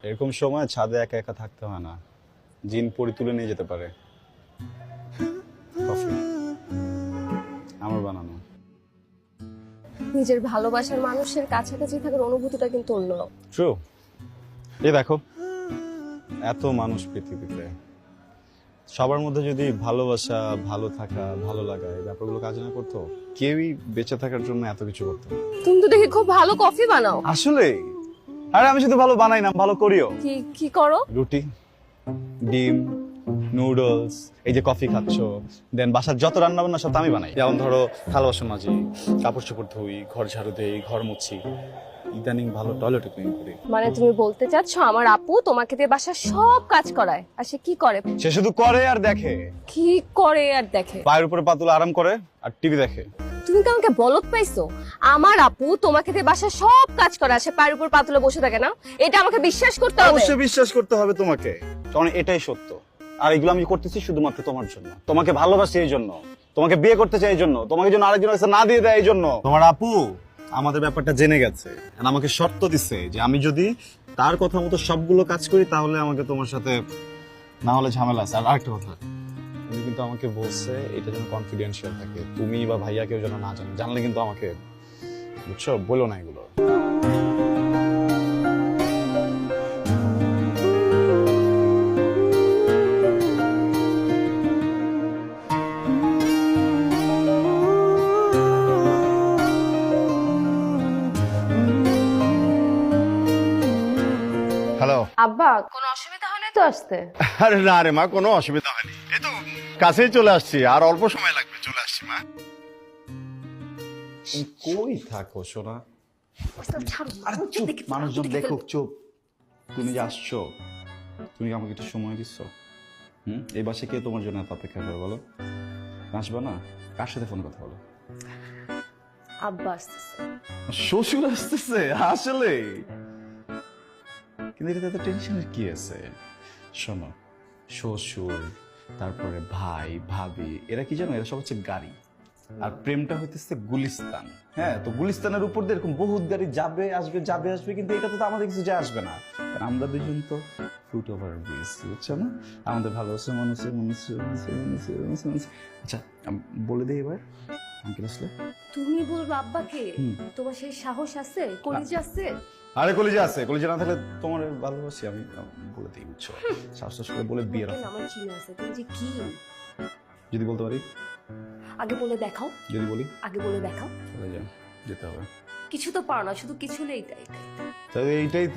এরকম সময় ছাদে একা একা থাকতে হয় না, জিন পরি তুলে নিয়ে যেতে পারে। কফি আমার বানানো। নিজের ভালোবাসার মানুষের কাছাকাছি থাকার অনুভূতিটা কিন্তু অন্য। ট্রু। এই দেখো, এত মানুষ পৃথিবীতে, সবার মধ্যে যদি ভালোবাসা, ভালো থাকা, ভালো লাগা এই ব্যাপারগুলো কাজ না করতো, কেউই বেঁচে থাকার জন্য এত কিছু করতো না। তুমি তো দেখি খুব ভালো কফি বানাও। আসলে আরে আমি শুধু ভালো বানাই না, ভালো করিও। কি কি করো? রুটি, ডিম, নুডলস, এই যে কফি খাচ্ছ, দেন বাসার যত রান্না বান্না সব আমি বানাই। যেমন ধরো থালা বাসন মাজি, কাপড় চোপড় ধুই, ঘর ঝাড়ু দেই, ঘর মুছি, ইদানিং ভালো টয়লেট ক্লিন করি। মানে তুমি বলতে চাচ্ছ আমার আপু তোমাকে দিয়ে বাসার সব কাজ করায়, আর সে কি করে? সে শুধু করে আর দেখে। কি করে আর দেখে? পায়ের উপরে পাতুলে আরাম করে আর টিভি দেখে। তুমি কি আমাকে বলত পাইছো? আমার আপু তোমাকে দিয়ে বাসার সব কাজ করে, সে পায়ের উপর পাতুলে বসে থাকে না? এটা আমাকে বিশ্বাস করতে হবে। অবশ্যই বিশ্বাস করতে হবে তোমাকে, কারণ এটাই সত্য। আর এগুলো আমি করতেছি শুধুমাত্র তোমার জন্য, তোমাকে ভালোবাসি এই জন্য, তোমাকে বিয়ে করতে চাই এই জন্য, তোমাকে জন্য আরেকজন কাছে না দিয়ে দেয় এই জন্য। তোমার আপু আমাদের ব্যাপারটা জেনে গেছে, আর আমাকে শর্ত দিছে যে আমি যদি তার কথা মতো সবগুলো কাজ করি তাহলে আমাকে তোমার সাথে, না হলে ঝামেলা আছে। আর আরেকটা কথা, তুমি কিন্তু আমাকে বলছে এটা যেন কনফিডেন্সিয়াল থাকে, তুমি বা ভাইয়া কেউ যেন না জানে, জানলে কিন্তু আমাকে, বুঝছো, বলো না এগুলো। হ্যালো। আব্বা কোনো অসুবিধা হয় না তো আসতে? আরে না রে মা, কোনো অসুবিধা হয়নি, এই তো কাছেই চলে আসছি, আর অল্প সময় লাগবে, চলে আসছি মা। তুমি কই থাকো সোনা? ছাড়ো। আরে চুপ, মানুষজন দেখুক, চুপ। তুমি যে আসছো, তুমি কি আমাকে একটু সময় দিচ্ছ? এই বাসে কে তোমার জন্য এত অপেক্ষা করে বলো? আসবা না? কার সাথে ফোন কথা বলো? আব্বা আসতেছে। শ্বশুর আসতেছে? আসলে কিন্তু এটাতে এত টেনশনের কি আছে? শোনো, শ্বশুর, তারপরে ভাই, ভাবি, এরা কি জানো, এরা সব হচ্ছে গাড়ি। আর প্রেমটা হইতেছে গুলিস্তান। হ্যাঁ, তো গুলিস্তানের উপর দিয়ে এরকম বহুত গাড়ি যাবে আসবে যাবে আসবে, কিন্তু এটা তো আমাদের কিছু যায় আসবে না, কারণ আমরা দুজন তো ফুট ওভার ব্রিজ, বুঝছো না? আমাদের ভালোবাসা মানুষের মানুষের মানুষের মানুষের মানুষের। আচ্ছা বলে দিই এবার, আঙ্কেল আসলে। তুমি বলবো আব্বাকে? তোমার সেই সাহস আছে, কলিজা আছে? আরে কলিজা আছে, কলিজা না থাকলে তোমার ভালোবাসি আমি বলে দিই, বুঝছো? শ্বাস করে বলে বিয়ের দেখেন, আমার চিনা আছে, তুমি যে কি। যদি বলতে পারি, আগে বলে দেখাও। যদি বলি আগে বলে দেখাও। চলে যাও, যেতে হবে। কিছু তো পারো না, শুধু কিছু হলে এইটাই। তাহলে এইটাই তো